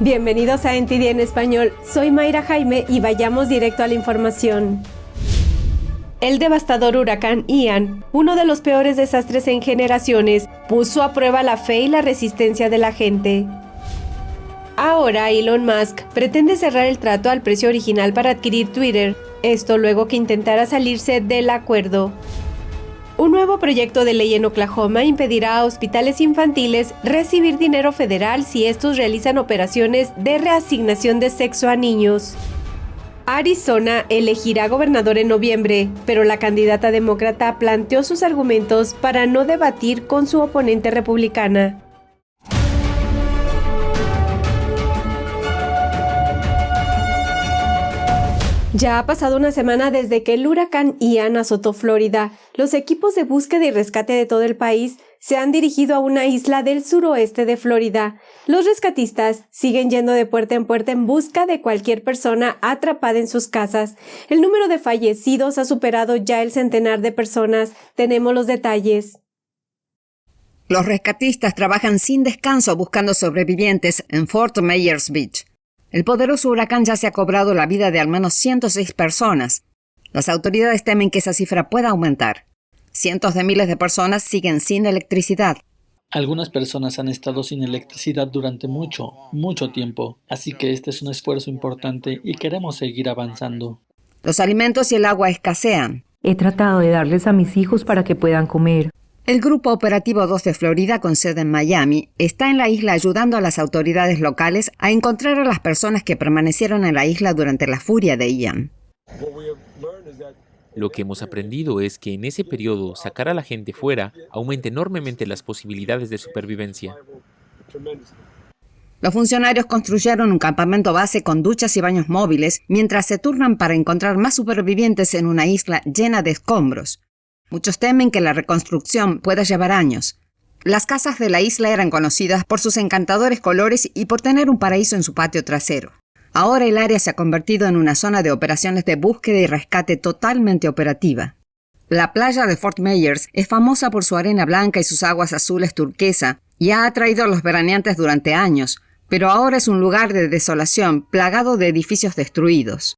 Bienvenidos a NTD en español, soy Mayra Jaime y vayamos directo a la información. El devastador huracán Ian, uno de los peores desastres en generaciones, puso a prueba la fe y la resistencia de la gente. Ahora Elon Musk pretende cerrar el trato al precio original para adquirir Twitter, esto luego que intentara salirse del acuerdo. Un nuevo proyecto de ley en Oklahoma impedirá a hospitales infantiles recibir dinero federal si estos realizan operaciones de reasignación de sexo a niños. Arizona elegirá gobernador en noviembre, pero la candidata demócrata planteó sus argumentos para no debatir con su oponente republicana. Ya ha pasado una semana desde que el huracán Ian azotó Florida. Los equipos de búsqueda y rescate de todo el país se han dirigido a una isla del suroeste de Florida. Los rescatistas siguen yendo de puerta en busca de cualquier persona atrapada en sus casas. El número de fallecidos ha superado ya el centenar de personas. Tenemos los detalles. Los rescatistas trabajan sin descanso buscando sobrevivientes en Fort Myers Beach. El poderoso huracán ya se ha cobrado la vida de al menos 106 personas. Las autoridades temen que esa cifra pueda aumentar. Cientos de miles de personas siguen sin electricidad. Algunas personas han estado sin electricidad durante mucho tiempo, así que este es un esfuerzo importante y queremos seguir avanzando. Los alimentos y el agua escasean. He tratado de darles a mis hijos para que puedan comer. El Grupo Operativo 2 de Florida, con sede en Miami, está en la isla ayudando a las autoridades locales a encontrar a las personas que permanecieron en la isla durante la furia de Ian. Lo que hemos aprendido es que en ese periodo sacar a la gente fuera aumenta enormemente las posibilidades de supervivencia. Los funcionarios construyeron un campamento base con duchas y baños móviles mientras se turnan para encontrar más supervivientes en una isla llena de escombros. Muchos temen que la reconstrucción pueda llevar años. Las casas de la isla eran conocidas por sus encantadores colores y por tener un paraíso en su patio trasero. Ahora el área se ha convertido en una zona de operaciones de búsqueda y rescate totalmente operativa. La playa de Fort Myers es famosa por su arena blanca y sus aguas azules turquesa y ha atraído a los veraneantes durante años, pero ahora es un lugar de desolación plagado de edificios destruidos.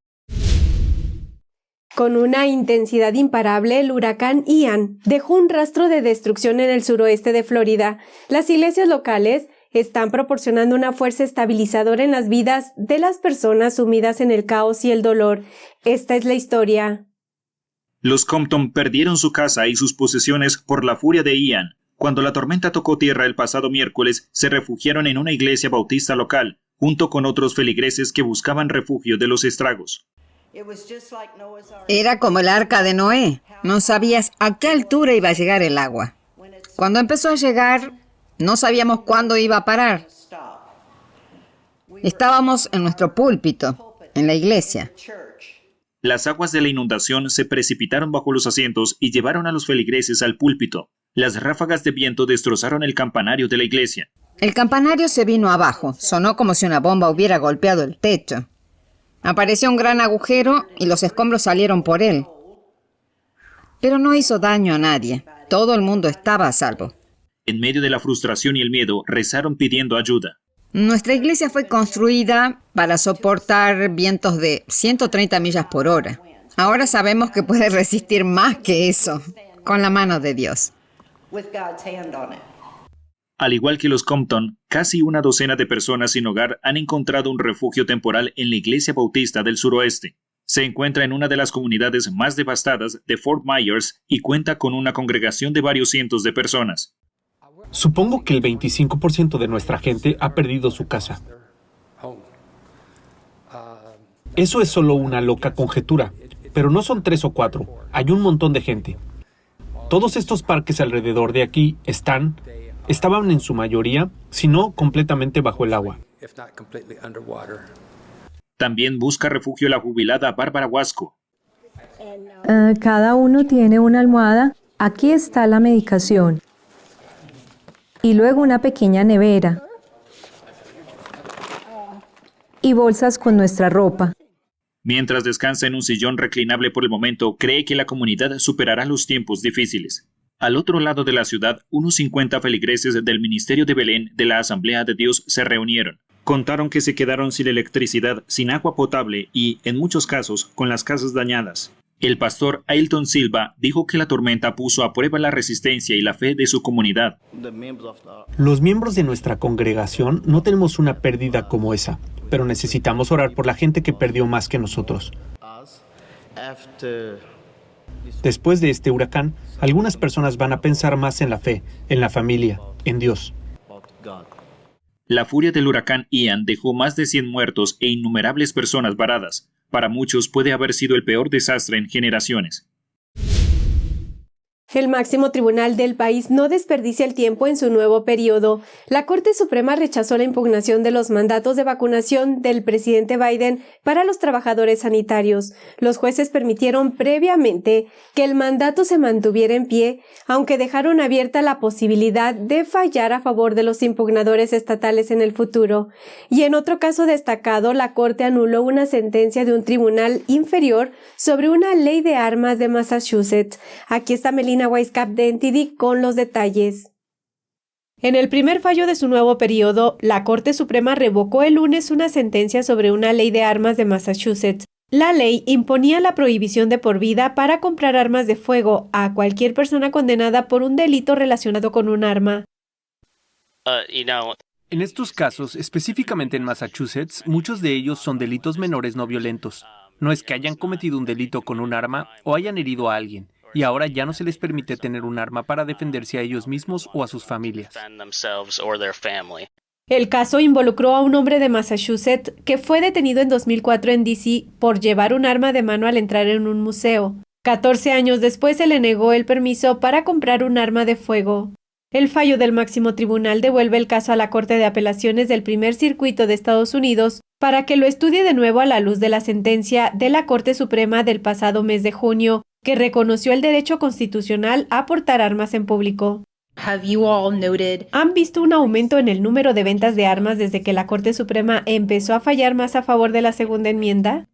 Con una intensidad imparable, el huracán Ian dejó un rastro de destrucción en el suroeste de Florida. Las iglesias locales están proporcionando una fuerza estabilizadora en las vidas de las personas sumidas en el caos y el dolor. Esta es la historia. Los Compton perdieron su casa y sus posesiones por la furia de Ian. Cuando la tormenta tocó tierra el pasado miércoles, se refugiaron en una iglesia bautista local, junto con otros feligreses que buscaban refugio de los estragos. Era como el arca de Noé. No sabías a qué altura iba a llegar el agua. Cuando empezó a llegar, no sabíamos cuándo iba a parar. Estábamos en nuestro púlpito, en la iglesia. Las aguas de la inundación se precipitaron bajo los asientos y llevaron a los feligreses al púlpito. Las ráfagas de viento destrozaron el campanario de la iglesia. El campanario se vino abajo. Sonó como si una bomba hubiera golpeado el techo. Apareció un gran agujero y los escombros salieron por él. Pero no hizo daño a nadie. Todo el mundo estaba a salvo. En medio de la frustración y el miedo, rezaron pidiendo ayuda. Nuestra iglesia fue construida para soportar vientos de 130 millas por hora. Ahora sabemos que puede resistir más que eso, con la mano de Dios. Al igual que los Compton, casi una docena de personas sin hogar han encontrado un refugio temporal en la iglesia bautista del suroeste. Se encuentra en una de las comunidades más devastadas de Fort Myers y cuenta con una congregación de varios cientos de personas. Supongo que el 25% de nuestra gente ha perdido su casa. Eso es solo una loca conjetura, pero no son 3 o 4, hay un montón de gente. Todos estos parques alrededor de aquí estaban en su mayoría, si no completamente bajo el agua. También busca refugio la jubilada Bárbara Huasco. Cada uno tiene una almohada. Aquí está la medicación. Y luego una pequeña nevera. Y bolsas con nuestra ropa. Mientras descansa en un sillón reclinable por el momento, cree que la comunidad superará los tiempos difíciles. Al otro lado de la ciudad, unos 50 feligreses del Ministerio de Belén de la Asamblea de Dios se reunieron. Contaron que se quedaron sin electricidad, sin agua potable y, en muchos casos, con las casas dañadas. El pastor Ailton Silva dijo que la tormenta puso a prueba la resistencia y la fe de su comunidad. Los miembros de nuestra congregación no tenemos una pérdida como esa, pero necesitamos orar por la gente que perdió más que nosotros. Después de este huracán, algunas personas van a pensar más en la fe, en la familia, en Dios. La furia del huracán Ian dejó más de 100 muertos e innumerables personas varadas. Para muchos puede haber sido el peor desastre en generaciones. El máximo tribunal del país no desperdicia el tiempo en su nuevo periodo. La Corte Suprema rechazó la impugnación de los mandatos de vacunación del presidente Biden para los trabajadores sanitarios. Los jueces permitieron previamente que el mandato se mantuviera en pie, aunque dejaron abierta la posibilidad de fallar a favor de los impugnadores estatales en el futuro. Y en otro caso destacado, la Corte anuló una sentencia de un tribunal inferior sobre una ley de armas de Massachusetts. Aquí está Melina Weisskopf de NTD con los detalles. En el primer fallo de su nuevo periodo, la Corte Suprema revocó el lunes una sentencia sobre una ley de armas de Massachusetts. La ley imponía la prohibición de por vida para comprar armas de fuego a cualquier persona condenada por un delito relacionado con un arma. En estos casos, específicamente en Massachusetts, muchos de ellos son delitos menores no violentos. No es que hayan cometido un delito con un arma o hayan herido a alguien. Y ahora ya no se les permite tener un arma para defenderse a ellos mismos o a sus familias. El caso involucró a un hombre de Massachusetts que fue detenido en 2004 en D.C. por llevar un arma de mano al entrar en un museo. 14 años después se le negó el permiso para comprar un arma de fuego. El fallo del máximo tribunal devuelve el caso a la Corte de Apelaciones del Primer Circuito de Estados Unidos para que lo estudie de nuevo a la luz de la sentencia de la Corte Suprema del pasado mes de junio, que reconoció el derecho constitucional a portar armas en público. ¿Han visto un aumento en el número de ventas de armas desde que la Corte Suprema empezó a fallar más a favor de la segunda enmienda?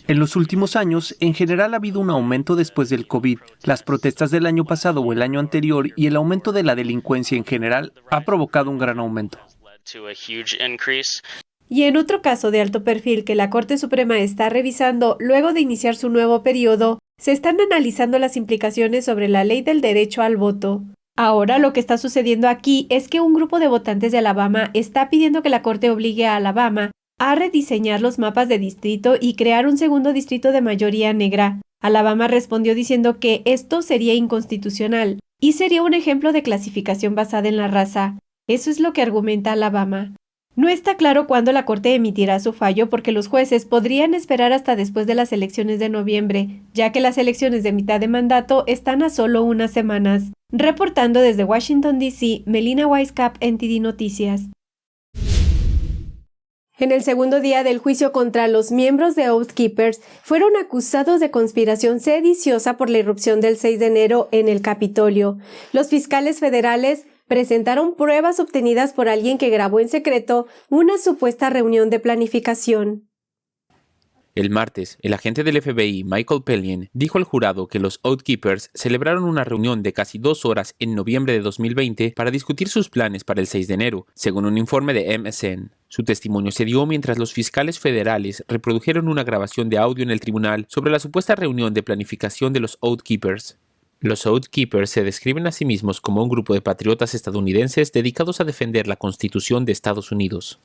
En los últimos años, en general ha habido un aumento después del COVID. Las protestas del año pasado o el año anterior y el aumento de la delincuencia en general ha provocado un gran aumento. Y en otro caso de alto perfil que la Corte Suprema está revisando luego de iniciar su nuevo periodo, se están analizando las implicaciones sobre la ley del derecho al voto. Ahora lo que está sucediendo aquí es que un grupo de votantes de Alabama está pidiendo que la Corte obligue a Alabama a rediseñar los mapas de distrito y crear un segundo distrito de mayoría negra. Alabama respondió diciendo que esto sería inconstitucional y sería un ejemplo de clasificación basada en la raza. Eso es lo que argumenta Alabama. No está claro cuándo la Corte emitirá su fallo porque los jueces podrían esperar hasta después de las elecciones de noviembre, ya que las elecciones de mitad de mandato están a solo unas semanas. Reportando desde Washington, D.C., Melina Weisskopf, NTD Noticias. En el segundo día del juicio contra los miembros de Oath Keepers, fueron acusados de conspiración sediciosa por la irrupción del 6 de enero en el Capitolio. Los fiscales federales presentaron pruebas obtenidas por alguien que grabó en secreto una supuesta reunión de planificación. El martes, el agente del FBI, Michael Pellien, dijo al jurado que los Oath Keepers celebraron una reunión de casi 2 horas en noviembre de 2020 para discutir sus planes para el 6 de enero, según un informe de MSN. Su testimonio se dio mientras los fiscales federales reprodujeron una grabación de audio en el tribunal sobre la supuesta reunión de planificación de los Oath Keepers. Los Oath Keepers se describen a sí mismos como un grupo de patriotas estadounidenses dedicados a defender la Constitución de Estados Unidos.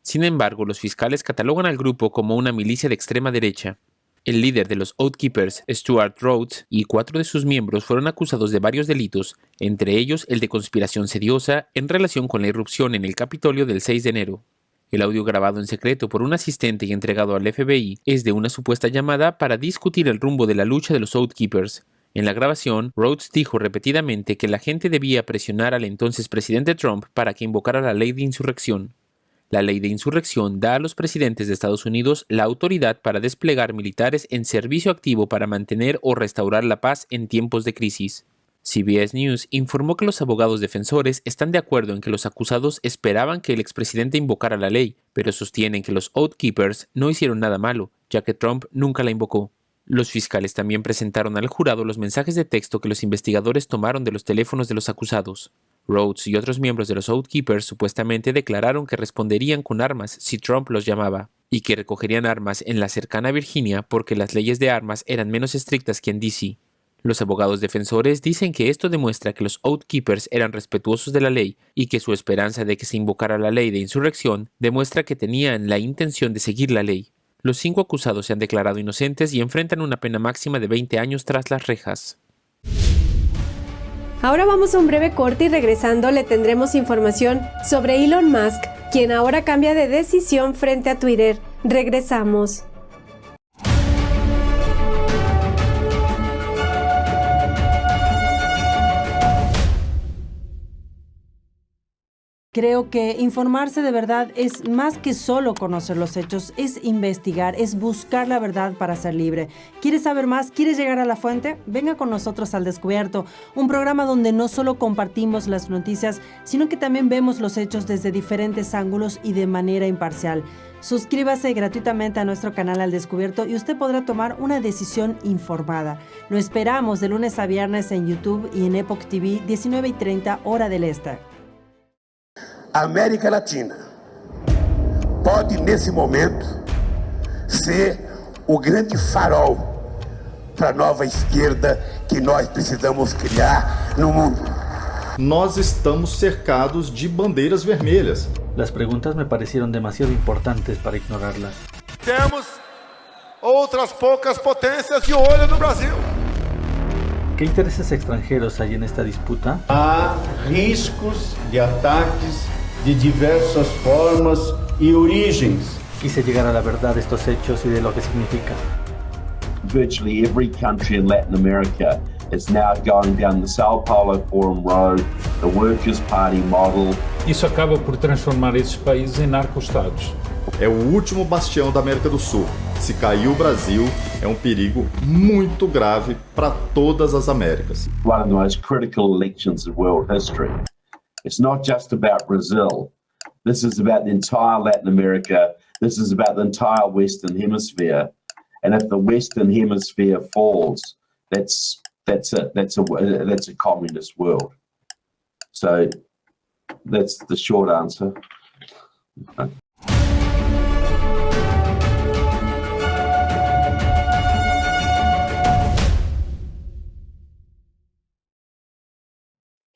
Sin embargo, los fiscales catalogan al grupo como una milicia de extrema derecha. El líder de los Oath Keepers, Stuart Rhodes, y 4 de sus miembros fueron acusados de varios delitos, entre ellos el de conspiración sediosa en relación con la irrupción en el Capitolio del 6 de enero. El audio grabado en secreto por un asistente y entregado al FBI es de una supuesta llamada para discutir el rumbo de la lucha de los Oath Keepers. En la grabación, Rhodes dijo repetidamente que la gente debía presionar al entonces presidente Trump para que invocara la ley de insurrección. La ley de insurrección da a los presidentes de Estados Unidos la autoridad para desplegar militares en servicio activo para mantener o restaurar la paz en tiempos de crisis. CBS News informó que los abogados defensores están de acuerdo en que los acusados esperaban que el expresidente invocara la ley, pero sostienen que los Oath Keepers no hicieron nada malo, ya que Trump nunca la invocó. Los fiscales también presentaron al jurado los mensajes de texto que los investigadores tomaron de los teléfonos de los acusados. Rhodes y otros miembros de los Oath Keepers supuestamente declararon que responderían con armas si Trump los llamaba, y que recogerían armas en la cercana Virginia porque las leyes de armas eran menos estrictas que en D.C. Los abogados defensores dicen que esto demuestra que los Oath Keepers eran respetuosos de la ley y que su esperanza de que se invocara la ley de insurrección demuestra que tenían la intención de seguir la ley. Los 5 acusados se han declarado inocentes y enfrentan una pena máxima de 20 años tras las rejas. Ahora vamos a un breve corte y regresando le tendremos información sobre Elon Musk, quien ahora cambia de decisión frente a Twitter. Regresamos. Creo que informarse de verdad es más que solo conocer los hechos, es investigar, es buscar la verdad para ser libre. ¿Quieres saber más? ¿Quieres llegar a la fuente? Venga con nosotros al Descubierto, un programa donde no solo compartimos las noticias, sino que también vemos los hechos desde diferentes ángulos y de manera imparcial. Suscríbase gratuitamente a nuestro canal Al Descubierto y usted podrá tomar una decisión informada. Lo esperamos de lunes a viernes en YouTube y en Epoch TV, 19:30 hora del Este. A América Latina pode, nesse momento, ser o grande farol para a nova esquerda que nós precisamos criar no mundo. Nós estamos cercados de bandeiras vermelhas. Las preguntas me parecieron demasiado importantes para ignorarlas. Temos outras poucas potências de olho no Brasil. ¿Qué intereses extranjeros hay en esta disputa? Há riscos de ataques de diversas formas e origens. Quise llegar a la verdad de estos hechos y de lo que significa. Virtually every country in Latin America is now going down the Sao Paulo Forum Road, the Workers' Party model. Isso acaba por transformar esses países em narco-estados. É o último bastião da América do Sul. Se cair o Brasil, é um perigo muito grave para todas as Américas. One of the most critical elections in world history. It's not just about Brazil. This is about the entire Latin America. This is about the entire Western Hemisphere. And if the Western Hemisphere falls, that's it. That's a communist world. So that's the short answer.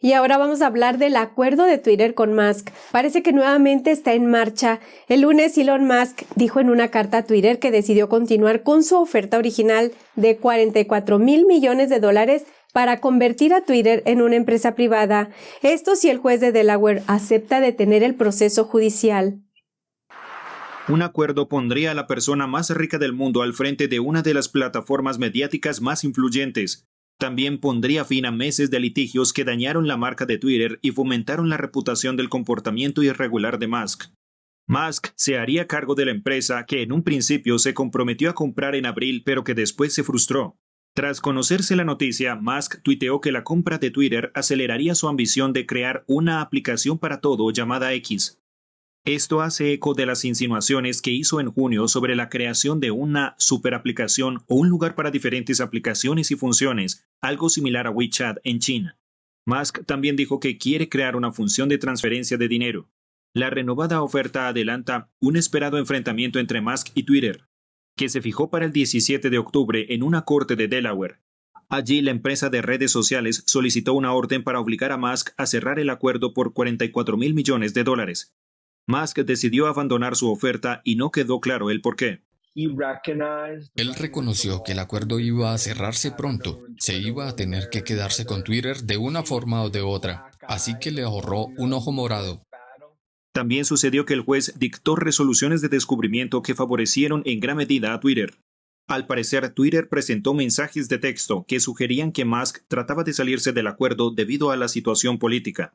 Y ahora vamos a hablar del acuerdo de Twitter con Musk. Parece que nuevamente está en marcha. El lunes Elon Musk dijo en una carta a Twitter que decidió continuar con su oferta original de $44,000 millones para convertir a Twitter en una empresa privada. Esto si el juez de Delaware acepta detener el proceso judicial. Un acuerdo pondría a la persona más rica del mundo al frente de una de las plataformas mediáticas más influyentes. También pondría fin a meses de litigios que dañaron la marca de Twitter y fomentaron la reputación del comportamiento irregular de Musk. Musk se haría cargo de la empresa que en un principio se comprometió a comprar en abril pero que después se frustró. Tras conocerse la noticia, Musk tuiteó que la compra de Twitter aceleraría su ambición de crear una aplicación para todo llamada X. Esto hace eco de las insinuaciones que hizo en junio sobre la creación de una superaplicación o un lugar para diferentes aplicaciones y funciones, algo similar a WeChat en China. Musk también dijo que quiere crear una función de transferencia de dinero. La renovada oferta adelanta un esperado enfrentamiento entre Musk y Twitter, que se fijó para el 17 de octubre en una corte de Delaware. Allí la empresa de redes sociales solicitó una orden para obligar a Musk a cerrar el acuerdo por $44,000 millones. Musk decidió abandonar su oferta y no quedó claro el porqué. Él reconoció que el acuerdo iba a cerrarse pronto, se iba a tener que quedarse con Twitter de una forma o de otra, así que le ahorró un ojo morado. También sucedió que el juez dictó resoluciones de descubrimiento que favorecieron en gran medida a Twitter. Al parecer, Twitter presentó mensajes de texto que sugerían que Musk trataba de salirse del acuerdo debido a la situación política.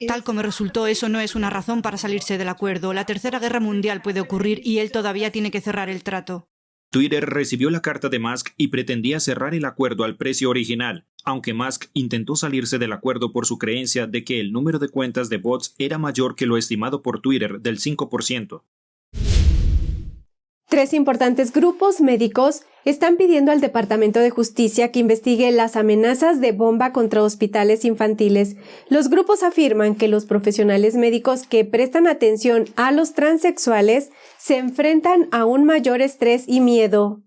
Tal como resultó, eso no es una razón para salirse del acuerdo. La Tercera Guerra Mundial puede ocurrir y él todavía tiene que cerrar el trato. Twitter recibió la carta de Musk y pretendía cerrar el acuerdo al precio original, aunque Musk intentó salirse del acuerdo por su creencia de que el número de cuentas de bots era mayor que lo estimado por Twitter del 5%. 3 importantes grupos médicos están pidiendo al Departamento de Justicia que investigue las amenazas de bomba contra hospitales infantiles. Los grupos afirman que los profesionales médicos que prestan atención a los transexuales se enfrentan a un mayor estrés y miedo.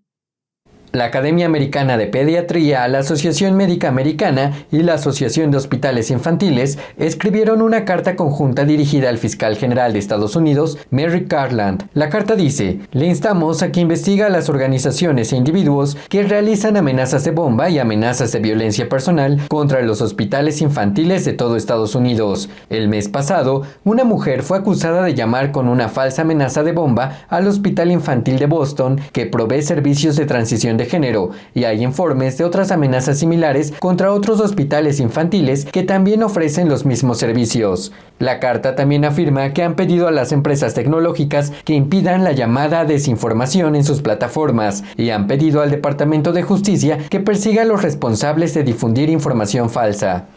La Academia Americana de Pediatría, la Asociación Médica Americana y la Asociación de Hospitales Infantiles escribieron una carta conjunta dirigida al fiscal general de Estados Unidos, Merrick Garland. La carta dice: le instamos a que investigue a las organizaciones e individuos que realizan amenazas de bomba y amenazas de violencia personal contra los hospitales infantiles de todo Estados Unidos. El mes pasado, una mujer fue acusada de llamar con una falsa amenaza de bomba al Hospital Infantil de Boston, que provee servicios de transición de género, y hay informes de otras amenazas similares contra otros hospitales infantiles que también ofrecen los mismos servicios. La carta también afirma que han pedido a las empresas tecnológicas que impidan la llamada desinformación en sus plataformas y han pedido al Departamento de Justicia que persiga a los responsables de difundir información falsa.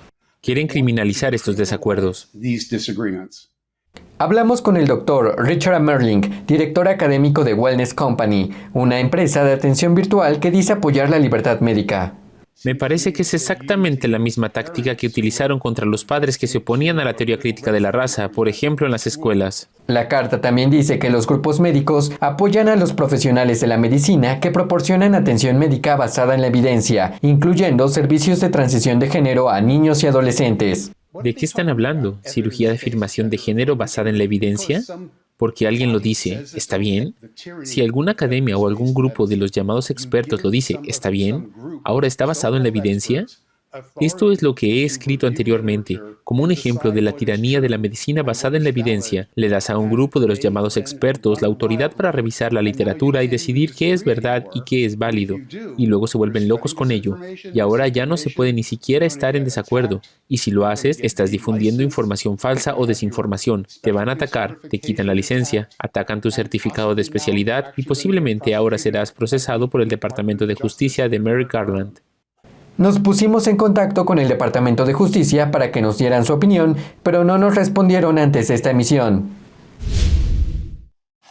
Quieren criminalizar estos desacuerdos. Hablamos con el Dr. Richard Merling, director académico de Wellness Company, una empresa de atención virtual que dice apoyar la libertad médica. Me parece que es exactamente la misma táctica que utilizaron contra los padres que se oponían a la teoría crítica de la raza, por ejemplo en las escuelas. La carta también dice que los grupos médicos apoyan a los profesionales de la medicina que proporcionan atención médica basada en la evidencia, incluyendo servicios de transición de género a niños y adolescentes. ¿De qué están hablando? ¿Cirugía de afirmación de género basada en la evidencia? Porque alguien lo dice, ¿está bien? Si alguna academia o algún grupo de los llamados expertos lo dice, ¿está bien? ¿Ahora está basado en la evidencia? Esto es lo que he escrito anteriormente. Como un ejemplo de la tiranía de la medicina basada en la evidencia, le das a un grupo de los llamados expertos la autoridad para revisar la literatura y decidir qué es verdad y qué es válido, y luego se vuelven locos con ello, y ahora ya no se puede ni siquiera estar en desacuerdo, y si lo haces, estás difundiendo información falsa o desinformación, te van a atacar, te quitan la licencia, atacan tu certificado de especialidad y posiblemente ahora serás procesado por el Departamento de Justicia de Merrick Garland. Nos pusimos en contacto con el Departamento de Justicia para que nos dieran su opinión, pero no nos respondieron antes de esta emisión.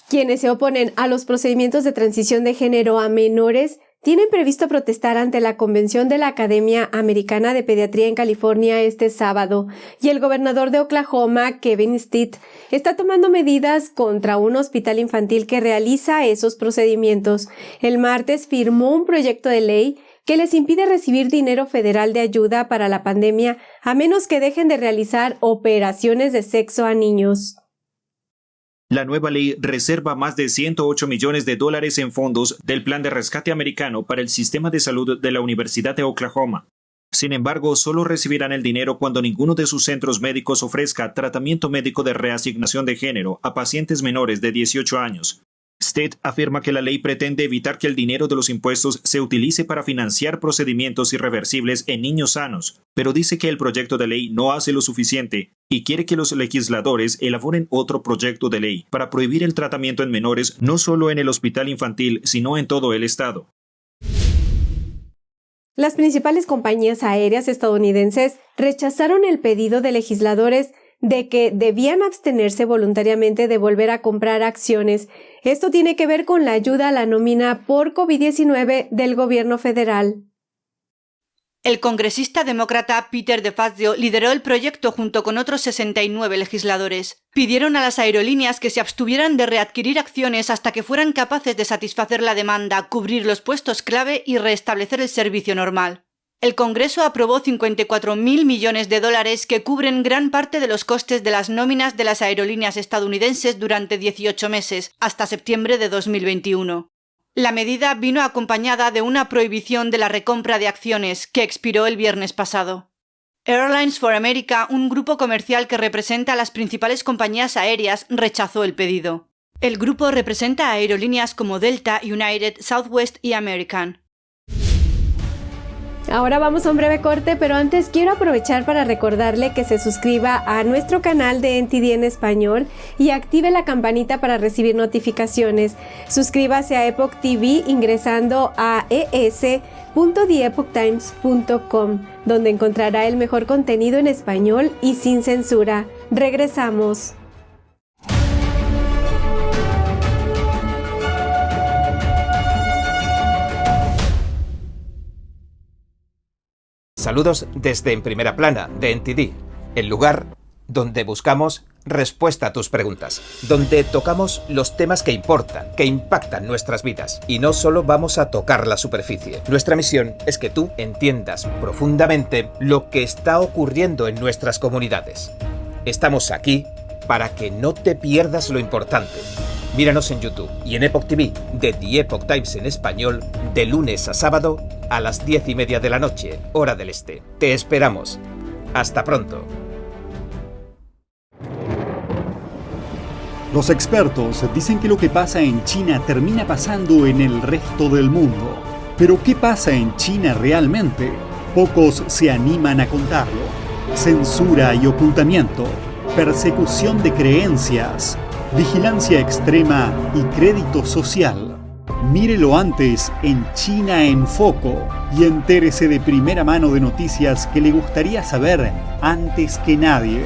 Quienes se oponen a los procedimientos de transición de género a menores tienen previsto protestar ante la convención de la Academia Americana de Pediatría en California este sábado, y el gobernador de Oklahoma, Kevin Stitt, está tomando medidas contra un hospital infantil que realiza esos procedimientos. El martes firmó un proyecto de ley que les impide recibir dinero federal de ayuda para la pandemia a menos que dejen de realizar operaciones de sexo a niños. La nueva ley reserva más de $108 millones en fondos del Plan de Rescate Americano para el sistema de salud de la Universidad de Oklahoma. Sin embargo, solo recibirán el dinero cuando ninguno de sus centros médicos ofrezca tratamiento médico de reasignación de género a pacientes menores de 18 años. Stitt afirma que la ley pretende evitar que el dinero de los impuestos se utilice para financiar procedimientos irreversibles en niños sanos, pero dice que el proyecto de ley no hace lo suficiente y quiere que los legisladores elaboren otro proyecto de ley para prohibir el tratamiento en menores no solo en el hospital infantil, sino en todo el estado. Las principales compañías aéreas estadounidenses rechazaron el pedido de legisladores de que debían abstenerse voluntariamente de volver a comprar acciones. Esto tiene que ver con la ayuda a la nómina por COVID-19 del gobierno federal. El congresista demócrata Peter DeFazio lideró el proyecto junto con otros 69 legisladores. Pidieron a las aerolíneas que se abstuvieran de readquirir acciones hasta que fueran capaces de satisfacer la demanda, cubrir los puestos clave y restablecer el servicio normal. El Congreso aprobó $54.000 millones que cubren gran parte de los costes de las nóminas de las aerolíneas estadounidenses durante 18 meses, hasta septiembre de 2021. La medida vino acompañada de una prohibición de la recompra de acciones, que expiró el viernes pasado. Airlines for America, un grupo comercial que representa a las principales compañías aéreas, rechazó el pedido. El grupo representa a aerolíneas como Delta, United, Southwest y American. Ahora vamos a un breve corte, pero antes quiero aprovechar para recordarle que se suscriba a nuestro canal de NTD en español y active la campanita para recibir notificaciones. Suscríbase a Epoch TV ingresando a es.theepochtimes.com, donde encontrará el mejor contenido en español y sin censura. Regresamos. Saludos desde En Primera Plana, de NTD, el lugar donde buscamos respuesta a tus preguntas, donde tocamos los temas que importan, que impactan nuestras vidas. Y no solo vamos a tocar la superficie. Nuestra misión es que tú entiendas profundamente lo que está ocurriendo en nuestras comunidades. Estamos aquí para que no te pierdas lo importante. Míranos en YouTube y en Epoch TV, de The Epoch Times en español, de lunes a sábado a las 10:30 de la noche, hora del este. Te esperamos. Hasta pronto. Los expertos dicen que lo que pasa en China termina pasando en el resto del mundo. Pero ¿qué pasa en China realmente? Pocos se animan a contarlo. Censura y ocultamiento, persecución de creencias, vigilancia extrema y crédito social. Mírelo antes en China en Foco y entérese de primera mano de noticias que le gustaría saber antes que nadie.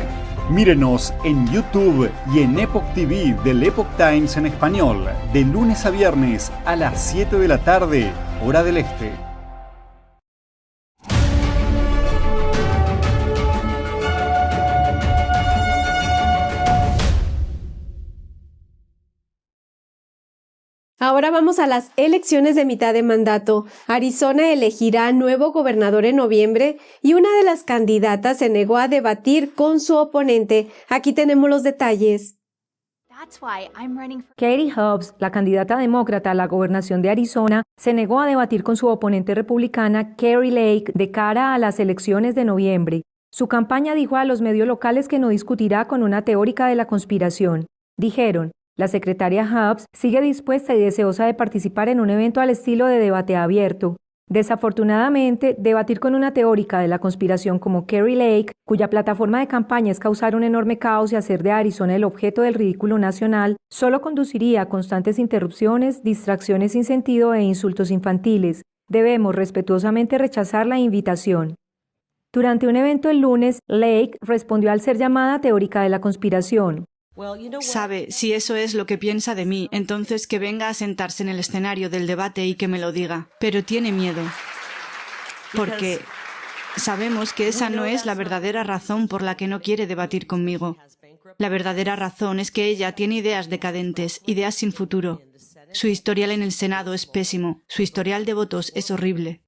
Mírenos en YouTube y en Epoch TV del Epoch Times en español, de lunes a viernes a las 7 de la tarde, hora del este. Ahora vamos a las elecciones de mitad de mandato. Arizona elegirá nuevo gobernador en noviembre y una de las candidatas se negó a debatir con su oponente. Aquí tenemos los detalles. Katie Hobbs, la candidata demócrata a la gobernación de Arizona, se negó a debatir con su oponente republicana Kari Lake de cara a las elecciones de noviembre. Su campaña dijo a los medios locales que no discutirá con una teórica de la conspiración. Dijeron: la secretaria Hobbs sigue dispuesta y deseosa de participar en un evento al estilo de debate abierto. Desafortunadamente, debatir con una teórica de la conspiración como Kari Lake, cuya plataforma de campaña es causar un enorme caos y hacer de Arizona el objeto del ridículo nacional, solo conduciría a constantes interrupciones, distracciones sin sentido e insultos infantiles. Debemos respetuosamente rechazar la invitación. Durante un evento el lunes, Lake respondió al ser llamada teórica de la conspiración. Sabe, si eso es lo que piensa de mí, entonces que venga a sentarse en el escenario del debate y que me lo diga. Pero tiene miedo. Porque sabemos que esa no es la verdadera razón por la que no quiere debatir conmigo. La verdadera razón es que ella tiene ideas decadentes, ideas sin futuro. Su historial en el Senado es pésimo. Su historial de votos es horrible.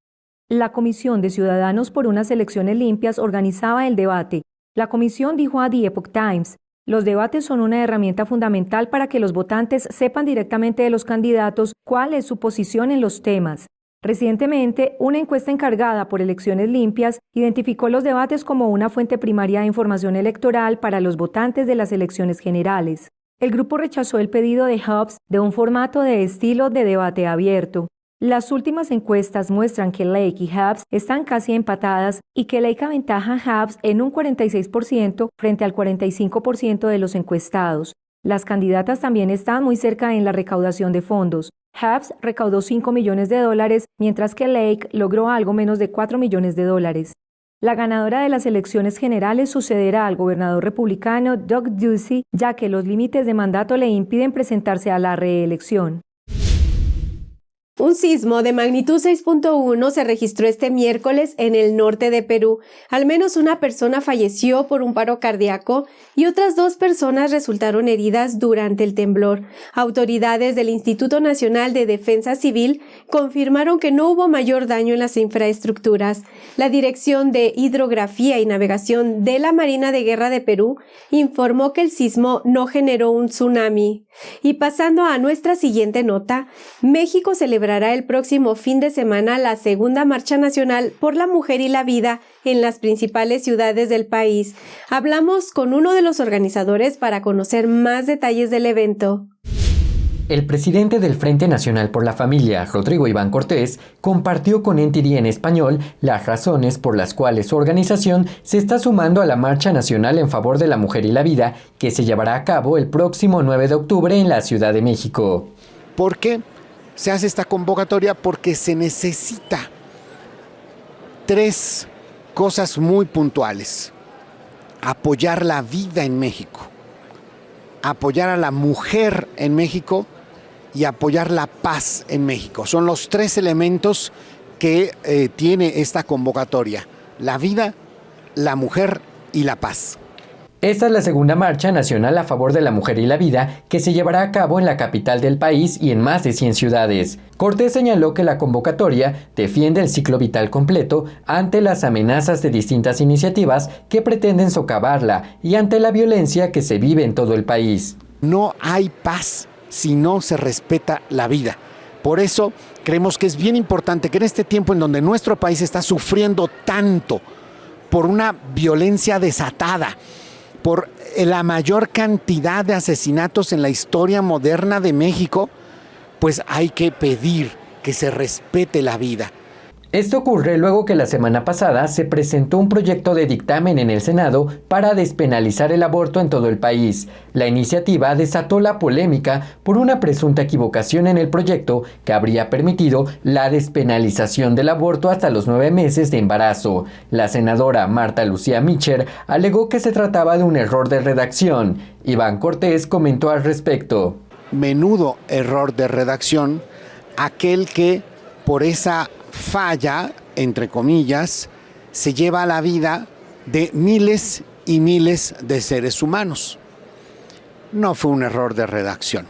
La Comisión de Ciudadanos por unas Elecciones Limpias organizaba el debate. La comisión dijo a The Epoch Times: los debates son una herramienta fundamental para que los votantes sepan directamente de los candidatos cuál es su posición en los temas. Recientemente, una encuesta encargada por Elecciones Limpias identificó los debates como una fuente primaria de información electoral para los votantes de las elecciones generales. El grupo rechazó el pedido de Hobbs de un formato de estilo de debate abierto. Las últimas encuestas muestran que Lake y Hobbs están casi empatadas y que Lake aventaja a Hobbs en un 46% frente al 45% de los encuestados. Las candidatas también están muy cerca en la recaudación de fondos. Hobbs recaudó $5 millones, mientras que Lake logró algo menos de $4 millones. La ganadora de las elecciones generales sucederá al gobernador republicano Doug Ducey, ya que los límites de mandato le impiden presentarse a la reelección. Un sismo de magnitud 6.1 se registró este miércoles en el norte de Perú. Al menos una persona falleció por un paro cardíaco y otras 2 personas resultaron heridas durante el temblor. Autoridades del Instituto Nacional de Defensa Civil confirmaron que no hubo mayor daño en las infraestructuras. La Dirección de Hidrografía y Navegación de la Marina de Guerra de Perú informó que el sismo no generó un tsunami. Y pasando a nuestra siguiente nota, México celebrará el próximo fin de semana la segunda Marcha Nacional por la Mujer y la Vida en las principales ciudades del país. Hablamos con uno de los organizadores para conocer más detalles del evento. El presidente del Frente Nacional por la Familia, Rodrigo Iván Cortés, compartió con NTD en español las razones por las cuales su organización se está sumando a la Marcha Nacional en favor de la Mujer y la Vida, que se llevará a cabo el próximo 9 de octubre en la Ciudad de México. ¿Por qué se hace esta convocatoria? Porque se necesita 3 cosas muy puntuales. Apoyar la vida en México, apoyar a la mujer en México y apoyar la paz en México. Son los 3 elementos que tiene esta convocatoria. la vida, la mujer y la paz. Esta es la segunda marcha nacional a favor de la mujer y la vida que se llevará a cabo en la capital del país y en más de 100 ciudades. Cortés señaló que la convocatoria defiende el ciclo vital completo ante las amenazas de distintas iniciativas que pretenden socavarla y ante la violencia que se vive en todo el país. No hay paz si no se respeta la vida. Por eso creemos que es bien importante que en este tiempo en donde nuestro país está sufriendo tanto por una violencia desatada, por la mayor cantidad de asesinatos en la historia moderna de México, pues hay que pedir que se respete la vida. Esto ocurre luego que la semana pasada se presentó un proyecto de dictamen en el Senado para despenalizar el aborto en todo el país. La iniciativa desató la polémica por una presunta equivocación en el proyecto que habría permitido la despenalización del aborto hasta los 9 meses de embarazo. La senadora Marta Lucía Mitchell alegó que se trataba de un error de redacción. Iván Cortés comentó al respecto. Menudo error de redacción, aquel que por esa falla, entre comillas, se lleva la vida de miles y miles de seres humanos. No fue un error de redacción.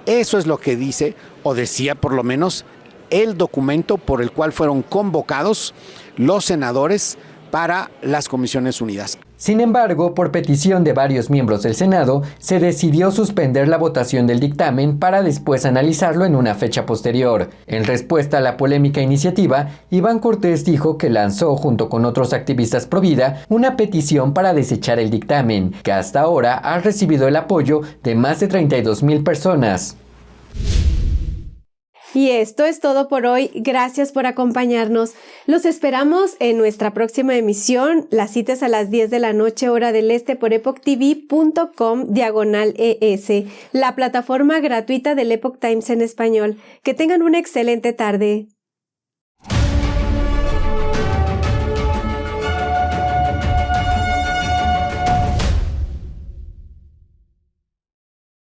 Eso es lo que dice, o decía por lo menos, el documento por el cual fueron convocados los senadores para las Comisiones Unidas. Sin embargo, por petición de varios miembros del Senado, se decidió suspender la votación del dictamen para después analizarlo en una fecha posterior. En respuesta a la polémica iniciativa, Iván Cortés dijo que lanzó, junto con otros activistas pro vida, una petición para desechar el dictamen, que hasta ahora ha recibido el apoyo de más de 32,000 personas. Y esto es todo por hoy. Gracias por acompañarnos. Los esperamos en nuestra próxima emisión. La cita es a las 10 de la noche, hora del este, por epochtv.com/ES, la plataforma gratuita del Epoch Times en español. Que tengan una excelente tarde.